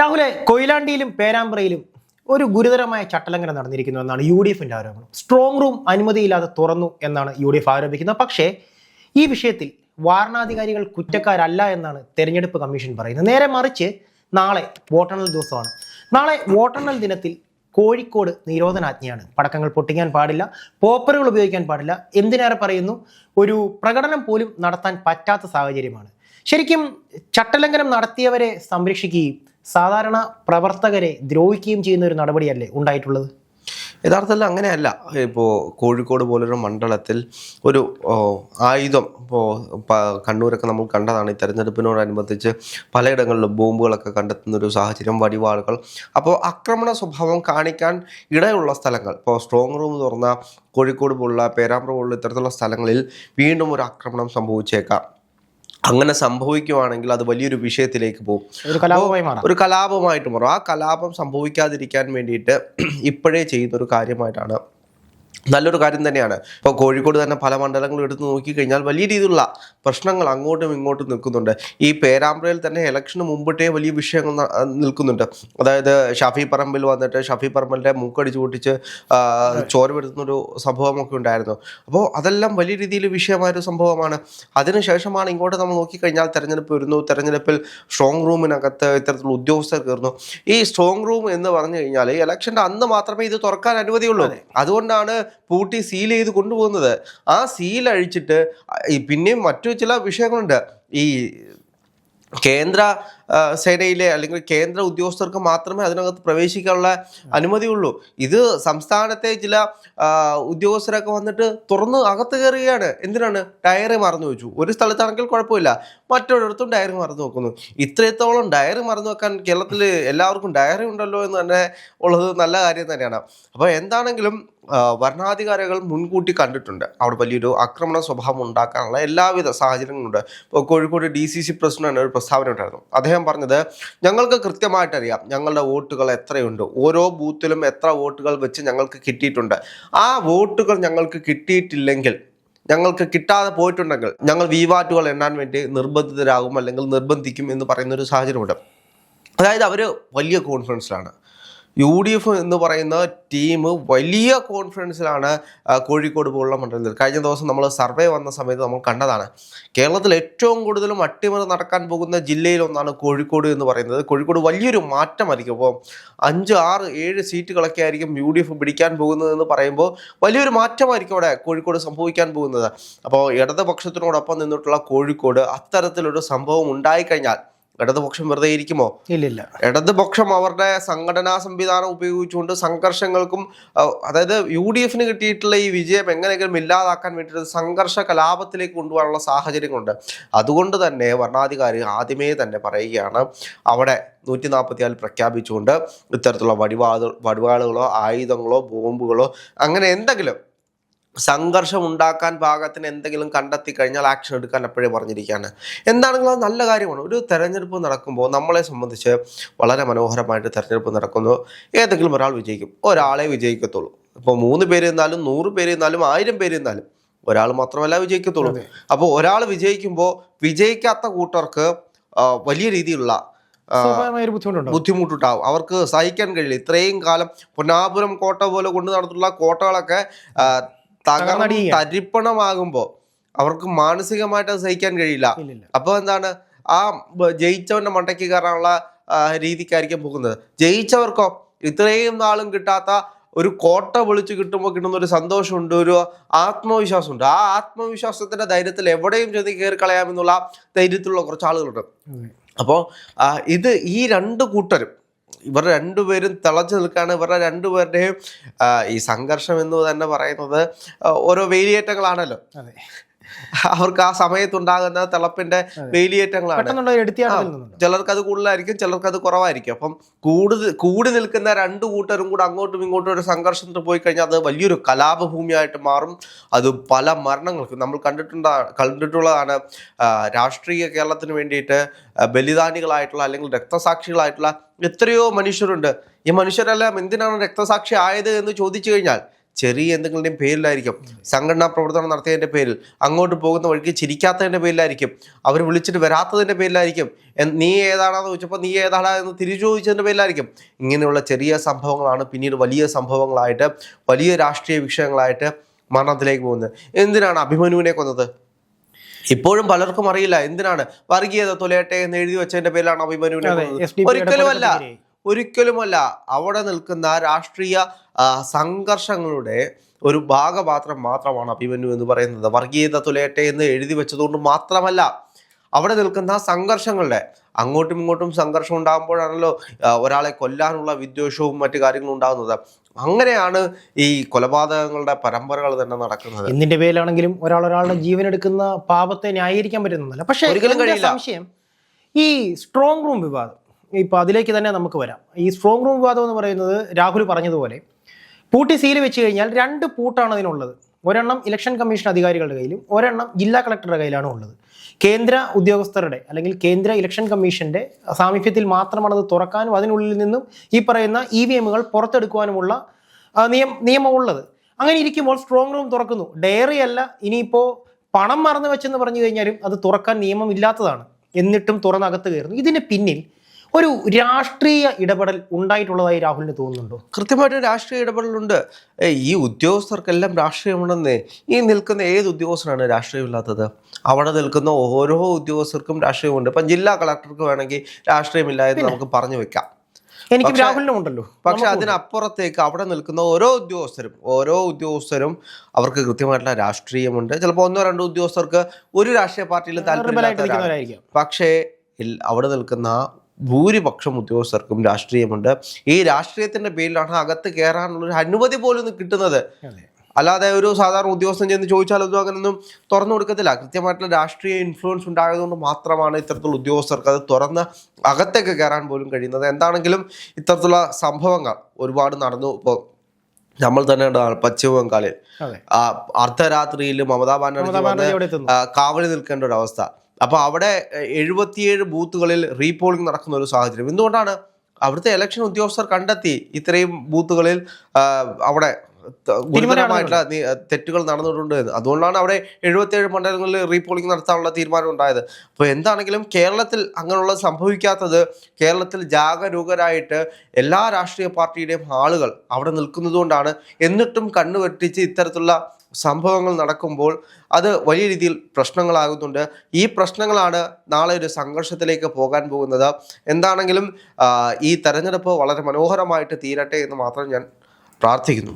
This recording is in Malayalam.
രാഹുലെ, കൊയിലാണ്ടിയിലും പേരാമ്പ്രയിലും ഒരു ഗുരുതരമായ ചട്ടലംഘനം നടന്നിരിക്കുന്നു എന്നാണ് UDFിന്റെ ആരോപണം. സ്ട്രോങ് റൂം അനുമതിയില്ലാതെ തുറന്നു എന്നാണ് UDF ആരോപിക്കുന്നത്. പക്ഷേ ഈ വിഷയത്തിൽ വാരണാധികാരികൾ കുറ്റക്കാരല്ല എന്നാണ് തെരഞ്ഞെടുപ്പ് കമ്മീഷൻ പറയുന്നത്. നേരെ മറിച്ച് നാളെ വോട്ടെണ്ണൽ ദിവസമാണ്. നാളെ വോട്ടെണ്ണൽ ദിനത്തിൽ കോഴിക്കോട് നിരോധനാജ്ഞയാണ്. പടക്കങ്ങൾ പൊട്ടിക്കാൻ പാടില്ല, പോപ്പറുകൾ ഉപയോഗിക്കാൻ പാടില്ല, എന്തിനേറെ പറയുന്നു ഒരു പ്രകടനം പോലും നടത്താൻ പറ്റാത്ത സാഹചര്യമാണ്. ശരിക്കും ചട്ടലംഘനം നടത്തിയവരെ സംരക്ഷിക്കുകയും സാധാരണ പ്രവർത്തകരെ ദ്രോഹിക്കുകയും ചെയ്യുന്ന ഒരു നടപടിയല്ലേ ഉണ്ടായിട്ടുള്ളത്? യഥാർത്ഥത്തിൽ അങ്ങനെയല്ല. ഇപ്പോൾ കോഴിക്കോട് പോലൊരു മണ്ഡലത്തിൽ ഒരു ആയുധം ഇപ്പോൾ കണ്ണൂരൊക്കെ നമ്മൾ കണ്ടതാണ്. ഈ തെരഞ്ഞെടുപ്പിനോടനുബന്ധിച്ച് പലയിടങ്ങളിലും ബോംബുകളൊക്കെ കണ്ടെത്തുന്ന ഒരു സാഹചര്യം, വടിവാളുകൾ. അപ്പോൾ ആക്രമണ സ്വഭാവം കാണിക്കാൻ ഇടയുള്ള സ്ഥലങ്ങൾ, ഇപ്പോൾ സ്ട്രോങ് റൂം തുറന്ന കോഴിക്കോട് പോലുള്ള പേരാമ്പ്ര പോലുള്ള ഇത്തരത്തിലുള്ള സ്ഥലങ്ങളിൽ വീണ്ടും ഒരു ആക്രമണം സംഭവിച്ചേക്കാം. അങ്ങനെ സംഭവിക്കുവാണെങ്കിൽ അത് വലിയൊരു വിഷയത്തിലേക്ക് പോകും, ഒരു കലാപമായിട്ട് മാറും. ആ കലാപം സംഭവിക്കാതിരിക്കാൻ വേണ്ടിയിട്ട് ഇപ്പോഴേ ചെയ്യുന്നൊരു കാര്യമായിട്ടാണ്, നല്ലൊരു കാര്യം തന്നെയാണ്. ഇപ്പോൾ കോഴിക്കോട് തന്നെ പല മണ്ഡലങ്ങളും എടുത്ത് നോക്കിക്കഴിഞ്ഞാൽ വലിയ രീതിയിലുള്ള പ്രശ്നങ്ങൾ അങ്ങോട്ടും ഇങ്ങോട്ടും നിൽക്കുന്നുണ്ട്. ഈ പേരാമ്പ്രയിൽ തന്നെ ഇലക്ഷന് മുമ്പിട്ടേ വലിയ വിഷയങ്ങൾ നിൽക്കുന്നുണ്ട്. അതായത് ഷഫി പറമ്പിൽ വന്നിട്ട് ഷഫി പറമ്പിലിൻ്റെ മൂക്കടിച്ച് പൊട്ടിച്ച് ചോര വരുത്തുന്നൊരു സംഭവമൊക്കെ ഉണ്ടായിരുന്നു. അപ്പോൾ അതെല്ലാം വലിയ രീതിയിൽ വിഷയമായൊരു സംഭവമാണ്. അതിനുശേഷമാണ് ഇങ്ങോട്ട് നമ്മൾ നോക്കിക്കഴിഞ്ഞാൽ തെരഞ്ഞെടുപ്പ് വരുന്നു. തെരഞ്ഞെടുപ്പിൽ സ്ട്രോങ് റൂമിനകത്ത് ഇത്തരത്തിലുള്ള ഉദ്യോഗസ്ഥർ കയറുന്നു. ഈ സ്ട്രോങ് റൂം എന്ന് പറഞ്ഞു കഴിഞ്ഞാൽ ഇലക്ഷൻ്റെ അന്ന് മാത്രമേ ഇത് തുറക്കാൻ അനുമതിയുള്ളൂ. അതുകൊണ്ടാണ് പൂട്ടി സീൽ ചെയ്ത് കൊണ്ടുപോകുന്നത്. ആ സീൽ അഴിച്ചിട്ട് പിന്നെയും മറ്റു ചില വിഷയങ്ങളുണ്ട്. ഈ കേന്ദ്ര സേനയിലെ അല്ലെങ്കിൽ കേന്ദ്ര ഉദ്യോഗസ്ഥർക്ക് മാത്രമേ അതിനകത്ത് പ്രവേശിക്കാനുള്ള അനുമതിയുള്ളൂ. ഇത് സംസ്ഥാനത്തെ ചില ഉദ്യോഗസ്ഥരൊക്കെ വന്നിട്ട് തുറന്ന് അകത്ത് കയറുകയാണ്. എന്തിനാണ്? ഡയറി മറന്നു വെച്ചു. ഒരു സ്ഥലത്താണെങ്കിൽ കുഴപ്പമില്ല, മറ്റൊരിടത്തും ഡയറി മറന്നു വെക്കുന്നു. ഇത്രത്തോളം ഡയറി മറന്നു വെക്കാൻ കേരളത്തിൽ എല്ലാവർക്കും ഡയറി ഉണ്ടല്ലോ എന്ന് തന്നെ ഉള്ളത് നല്ല കാര്യം തന്നെയാണ്. അപ്പോൾ എന്താണെങ്കിലും ഭരണാധികാരികൾ മുൻകൂട്ടി കണ്ടിട്ടുണ്ട് അവിടെ വലിയൊരു ആക്രമണ സ്വഭാവം ഉണ്ടാക്കാനുള്ള എല്ലാവിധ സാഹചര്യങ്ങളുണ്ട്. ഇപ്പോൾ കോഴിക്കോട് DCC പ്രസിഡന്റ് ഒരു പ്രസ്താവന ഉണ്ടായിരുന്നു. അദ്ദേഹം പറഞ്ഞത്, ഞങ്ങൾക്ക് കൃത്യമായിട്ടറിയാം ഞങ്ങളുടെ വോട്ടുകൾ എത്രയുണ്ട്, ഓരോ ബൂത്തിലും എത്ര വോട്ടുകൾ വെച്ച് ഞങ്ങൾക്ക് കിട്ടിയിട്ടുണ്ട്. ആ വോട്ടുകൾ ഞങ്ങൾക്ക് കിട്ടിയിട്ടില്ലെങ്കിൽ, ഞങ്ങൾക്ക് കിട്ടാതെ പോയിട്ടുണ്ടെങ്കിൽ ഞങ്ങൾ വിവാറ്റുകൾ എണ്ണാൻ വേണ്ടി നിർബന്ധിതരാകും അല്ലെങ്കിൽ നിർബന്ധിക്കും എന്ന് പറയുന്നൊരു സാഹചര്യമുണ്ട്. അതായത് അവർ വലിയ കോൺഫിഡൻസിലാണ്. UDF എന്ന് പറയുന്ന ടീം വലിയ കോൺഫിഡൻസിലാണ് കോഴിക്കോട് പോലുള്ള മണ്ഡലത്തിൽ. കഴിഞ്ഞ ദിവസം നമ്മൾ സർവേ വന്ന സമയത്ത് നമ്മൾ കണ്ടതാണ്. കേരളത്തിൽ ഏറ്റവും കൂടുതലും അട്ടിമറി നടക്കാൻ പോകുന്ന ജില്ലയിലൊന്നാണ് കോഴിക്കോട് എന്ന് പറയുന്നത്. കോഴിക്കോട് വലിയൊരു മാറ്റമായിരിക്കും. അപ്പോൾ 5, 6, 7 സീറ്റുകളൊക്കെ ആയിരിക്കും UDF പിടിക്കാൻ പോകുന്നതെന്ന് പറയുമ്പോൾ വലിയൊരു മാറ്റമായിരിക്കും അവിടെ കോഴിക്കോട് സംഭവിക്കാൻ പോകുന്നത്. അപ്പോൾ ഇടതുപക്ഷത്തിനോടൊപ്പം നിന്നിട്ടുള്ള കോഴിക്കോട് അത്തരത്തിലൊരു സംഭവം ഉണ്ടായിക്കഴിഞ്ഞാൽ ഇടതുപക്ഷം വെറുതെ ഇരിക്കുമോ? ഇല്ലില്ല. ഇടതുപക്ഷം അവരുടെ സംഘടനാ സംവിധാനം ഉപയോഗിച്ചുകൊണ്ട് സംഘർഷങ്ങൾക്കും, അതായത് UDFന് കിട്ടിയിട്ടുള്ള ഈ വിജയം എങ്ങനെയെങ്കിലും ഇല്ലാതാക്കാൻ വേണ്ടിയിട്ട് സംഘർഷ കലാപത്തിലേക്ക് കൊണ്ടുപോകാനുള്ള സാഹചര്യങ്ങളുണ്ട്. അതുകൊണ്ട് തന്നെ ഭരണാധികാരി ആദ്യമേ തന്നെ പറയുകയാണ്, അവിടെ 144 പ്രഖ്യാപിച്ചുകൊണ്ട് ഇത്തരത്തിലുള്ള വടിവാളുകളോ ആയുധങ്ങളോ ബോംബുകളോ അങ്ങനെ എന്തെങ്കിലും സംഘർഷം ഉണ്ടാക്കാൻ പാകത്തിന് എന്തെങ്കിലും കണ്ടെത്തി കഴിഞ്ഞാൽ ആക്ഷൻ എടുക്കാൻ എപ്പോഴേ പറഞ്ഞിരിക്കുകയാണ്. എന്താണെങ്കിലും അത് നല്ല കാര്യമാണ്. ഒരു തെരഞ്ഞെടുപ്പ് നടക്കുമ്പോൾ നമ്മളെ സംബന്ധിച്ച് വളരെ മനോഹരമായിട്ട് തെരഞ്ഞെടുപ്പ് നടക്കുന്നു. ഏതെങ്കിലും ഒരാൾ വിജയിക്കും, ഒരാളെ വിജയിക്കത്തുള്ളൂ. ഇപ്പോൾ 3 പേര് ഇരുന്നാലും 100 പേര് ഇരുന്നാലും 1000 പേര് ഇരുന്നാലും ഒരാൾ മാത്രമല്ല വിജയിക്കത്തുള്ളൂ. അപ്പോൾ ഒരാൾ വിജയിക്കുമ്പോൾ വിജയിക്കാത്ത കൂട്ടർക്ക് വലിയ രീതിയിലുള്ള ബുദ്ധിമുട്ടുണ്ടാവും. അവർക്ക് സഹിക്കാൻ കഴിയില്ല. ഇത്രയും കാലം പൊന്നാപുരം കോട്ട പോലെ കൊണ്ടു നടത്തുള്ള കോട്ടകളൊക്കെ തരിപ്പണമാകുമ്പോൾ അവർക്ക് മാനസികമായിട്ട് സഹിക്കാൻ കഴിയില്ല. അപ്പോൾ എന്താണ്, ആ ജയിച്ചവന്റെ മണ്ടയ്ക്ക് കയറാനുള്ള രീതിക്കായിരിക്കും പോകുന്നത്. ജയിച്ചവർക്കോ ഇത്രയും നാളും കിട്ടാത്ത ഒരു കോട്ട വിളിച്ച് കിട്ടുമ്പോൾ കിട്ടുന്ന ഒരു സന്തോഷമുണ്ട്, ഒരു ആത്മവിശ്വാസമുണ്ട്. ആ ആത്മവിശ്വാസത്തിന്റെ ധൈര്യത്തിൽ എവിടെയും ചെന്ന് കയറി കളയാമെന്നുള്ള ധൈര്യത്തിലുള്ള കുറച്ച് ആളുകളുണ്ട്. അപ്പോൾ ഈ 2 കൂട്ടരും, ഇവർ രണ്ടുപേരും തിളച്ചു നിൽക്കുകയാണ്. ഇവരുടെ രണ്ടുപേരുടെയും ഈ സംഘർഷം എന്ന് തന്നെ പറയുന്നത് ഓരോ വേലിയേറ്റങ്ങളാണല്ലോ. അവർക്ക് ആ സമയത്തുണ്ടാകുന്ന തിളപ്പിന്റെ വേലിയേറ്റങ്ങളാണ്. ചിലർക്ക് അത് കൂടുതലായിരിക്കും, ചിലർക്ക് അത് കുറവായിരിക്കും. അപ്പം കൂടി നിൽക്കുന്ന 2 കൂട്ടരും കൂടെ അങ്ങോട്ടും ഇങ്ങോട്ടും ഒരു സംഘർഷത്തിൽ പോയി കഴിഞ്ഞാൽ അത് വലിയൊരു കലാപഭൂമിയായിട്ട് മാറും. അത് പല മരണങ്ങൾക്ക് നമ്മൾ കണ്ടിട്ടുള്ളതാണ്. രാഷ്ട്രീയ കേരളത്തിന് വേണ്ടിയിട്ട് ബലിദാനികളായിട്ടുള്ള അല്ലെങ്കിൽ രക്തസാക്ഷികളായിട്ടുള്ള എത്രയോ മനുഷ്യരുണ്ട്. ഈ മനുഷ്യരെല്ലാം എന്തിനാണ് രക്തസാക്ഷി ആയത് എന്ന് ചോദിച്ചു കഴിഞ്ഞാൽ ചെറിയ എന്തെങ്കിലും പേരിലായിരിക്കും, സംഘടനാ പ്രവർത്തനം നടത്തിയതിൻ്റെ പേരിൽ, അങ്ങോട്ട് പോകുന്ന വഴിക്ക് ചിരിക്കാത്തതിൻ്റെ പേരിലായിരിക്കും, അവർ വിളിച്ചിട്ട് വരാത്തതിൻ്റെ പേരിലായിരിക്കും, നീ ഏതാണെന്ന് ചോദിച്ചപ്പോൾ നീ ഏതാടാ എന്ന് തിരിച്ചു ചോദിച്ചതിൻ്റെ പേരിലായിരിക്കും. ഇങ്ങനെയുള്ള ചെറിയ സംഭവങ്ങളാണ് പിന്നീട് വലിയ സംഭവങ്ങളായിട്ട്, വലിയ രാഷ്ട്രീയ വിഷയങ്ങളായിട്ട് മരണത്തിലേക്ക് പോകുന്നത്. എന്തിനാണ് അഭിമന്യുവിനെ കൊന്നത്? ഇപ്പോഴും പലർക്കും അറിയില്ല എന്തിനാണ്. വർഗീയത തുലയട്ടെ എന്ന് എഴുതി വെച്ചതിന്റെ പേരിലാണ് അഭിമന്യുവിനെ കൊന്നത്. ഒരിക്കലുമല്ല. അവിടെ നിൽക്കുന്ന രാഷ്ട്രീയ സംഘർഷങ്ങളുടെ ഒരു ഭാഗപാത്രം മാത്രമാണ് അഭിമന്യു എന്ന് പറയുന്നത്. വർഗീയത തുലയട്ടെ എന്ന് എഴുതി വെച്ചതുകൊണ്ട് മാത്രമല്ല, അവിടെ നിൽക്കുന്ന സംഘർഷങ്ങളുടെ, അങ്ങോട്ടും ഇങ്ങോട്ടും സംഘർഷം ഉണ്ടാകുമ്പോഴാണല്ലോ ഒരാളെ കൊല്ലാനുള്ള വിദ്വേഷവും മറ്റു കാര്യങ്ങളും ഉണ്ടാകുന്നത്. അങ്ങനെയാണ് ഈ കൊലപാതകങ്ങളുടെ പരമ്പരകൾ തന്നെ നടക്കുന്നത്. എന്തിന്റെ പേരിലാണെങ്കിലും ഒരാളുടെ ജീവൻ എടുക്കുന്ന പാപത്തെ ന്യായീകരിക്കാൻ പറ്റുന്നില്ല. പക്ഷേ ഒരിക്കലും കഴിയില്ല. സംശയം ഈ സ്ട്രോങ് റൂം വിവാദം, ഇപ്പൊ അതിലേക്ക് തന്നെ നമുക്ക് വരാം. ഈ സ്ട്രോങ് റൂം വിവാദം എന്ന് പറയുന്നത് രാഹുൽ പറഞ്ഞതുപോലെ പൂട്ടി സീൽ വെച്ച് കഴിഞ്ഞാൽ 2 പൂട്ടാണ് അതിനുള്ളത്. ഒരെണ്ണം ഇലക്ഷൻ കമ്മീഷൻ അധികാരികളുടെ കയ്യിലും ഒരെണ്ണം ജില്ലാ കളക്ടറുടെ കയ്യിലാണ് ഉള്ളത്. കേന്ദ്ര ഉദ്യോഗസ്ഥരുടെ അല്ലെങ്കിൽ കേന്ദ്ര ഇലക്ഷൻ കമ്മീഷന്റെ സാമീപ്യത്തിൽ മാത്രമാണ് അത് തുറക്കാനും അതിനുള്ളിൽ നിന്നും ഈ പറയുന്ന EVM-കൾ പുറത്തെടുക്കുവാനുമുള്ള നിയമമുള്ളത്. അങ്ങനെ ഇരിക്കുമ്പോൾ സ്ട്രോങ് റൂം തുറക്കുന്നു. ഡയറി അല്ല, ഇനിയിപ്പോൾ പണം മറന്നു വെച്ചെന്ന് പറഞ്ഞു കഴിഞ്ഞാലും അത് തുറക്കാൻ നിയമം ഇല്ലാത്തതാണ്. എന്നിട്ടും തുറന്നകത്ത് കയറുന്നു. ഇതിന് പിന്നിൽ ഒരു രാഷ്ട്രീയ ഇടപെടൽ ഉണ്ടായിട്ടുള്ളതായി രാഹുലിന് തോന്നുന്നുണ്ടോ? കൃത്യമായിട്ട് രാഷ്ട്രീയ ഇടപെടലുണ്ട്. ഈ ഉദ്യോഗസ്ഥർക്കെല്ലാം രാഷ്ട്രീയമുണ്ടെന്നേ. ഈ നിൽക്കുന്ന ഏത് ഉദ്യോഗസ്ഥനാണ് രാഷ്ട്രീയമില്ലാത്തത്? അവിടെ നിൽക്കുന്ന ഓരോ ഉദ്യോഗസ്ഥർക്കും രാഷ്ട്രീയമുണ്ട്. ഇപ്പം ജില്ലാ കളക്ടർക്ക് വേണമെങ്കിൽ രാഷ്ട്രീയമില്ല എന്ന് നമുക്ക് പറഞ്ഞു വെക്കാം. എനിക്ക് രാഹുലിനും ഉണ്ടല്ലോ. പക്ഷെ അതിനപ്പുറത്തേക്ക് അവിടെ നിൽക്കുന്ന ഓരോ ഉദ്യോഗസ്ഥരും അവർക്ക് കൃത്യമായിട്ടുള്ള രാഷ്ട്രീയമുണ്ട്. ചിലപ്പോൾ 1-2 ഉദ്യോഗസ്ഥർക്ക് ഒരു രാഷ്ട്രീയ പാർട്ടിയിലും താല്പര്യമില്ലാത്തവരായിരിക്കും. പക്ഷേ അവിടെ നിൽക്കുന്ന ഭൂരിപക്ഷം ഉദ്യോഗസ്ഥർക്കും രാഷ്ട്രീയമുണ്ട്. ഈ രാഷ്ട്രീയത്തിന്റെ പേരിലാണ് അകത്ത് കയറാനുള്ള അനുമതി പോലും കിട്ടുന്നത്. അല്ലാതെ ഒരു സാധാരണ ഉദ്യോഗസ്ഥൻ ചെന്ന് ചോദിച്ചാലൊന്നും അങ്ങനൊന്നും തുറന്നു കൊടുക്കത്തില്ല. കൃത്യമായിട്ടുള്ള രാഷ്ട്രീയ ഇൻഫ്ലുവൻസ് ഉണ്ടായതുകൊണ്ട് മാത്രമാണ് ഇത്തരത്തിലുള്ള ഉദ്യോഗസ്ഥർക്ക് അത് തുറന്ന് അകത്തേക്ക് കയറാൻ പോലും കഴിയുന്നത്. എന്താണെങ്കിലും ഇത്തരത്തിലുള്ള സംഭവങ്ങൾ ഒരുപാട് നടന്നു. ഇപ്പോൾ നമ്മൾ തന്നെ പശ്ചിമ ബംഗാളിൽ അർദ്ധരാത്രിയിൽ മമതാ ബാനർജി കാവലി നിൽക്കേണ്ട ഒരു അവസ്ഥ. അപ്പോൾ അവിടെ 77 ബൂത്തുകളിൽ റീപോളിംഗ് നടക്കുന്ന ഒരു സാഹചര്യം. എന്തുകൊണ്ടാണ്? അവിടുത്തെ ഇലക്ഷൻ ഉദ്യോഗസ്ഥർ കണ്ടെത്തി ഇത്രയും ബൂത്തുകളിൽ അവിടെ ഗുരുതരമായിട്ടുള്ള തെറ്റുകൾ നടന്നിട്ടുണ്ട്. അതുകൊണ്ടാണ് അവിടെ 77 മണ്ഡലങ്ങളിൽ റീപോളിംഗ് നടത്താനുള്ള തീരുമാനം ഉണ്ടായത്. അപ്പോൾ എന്താണെങ്കിലും കേരളത്തിൽ അങ്ങനെയുള്ള സംഭവിക്കാത്തത്, കേരളത്തിൽ ജാഗരൂകരായിട്ട് എല്ലാ രാഷ്ട്രീയ പാർട്ടിയുടെയും ആളുകൾ അവിടെ നിൽക്കുന്നത് കൊണ്ടാണ്. എന്നിട്ടും കണ്ണുവെട്ടിച്ച് ഇത്തരത്തിലുള്ള സംഭവങ്ങൾ നടക്കുമ്പോൾ അത് വലിയ രീതിയിൽ പ്രശ്നങ്ങളാകുന്നുണ്ട്. ഈ പ്രശ്നങ്ങളാണ് നാളെ ഒരു സംഘർഷത്തിലേക്ക് പോകാൻ പോകുന്നത്. എന്താണെങ്കിലും ഈ തെരഞ്ഞെടുപ്പ് വളരെ മനോഹരമായിട്ട് തീരട്ടെ എന്ന് മാത്രം ഞാൻ പ്രാർത്ഥിക്കുന്നു.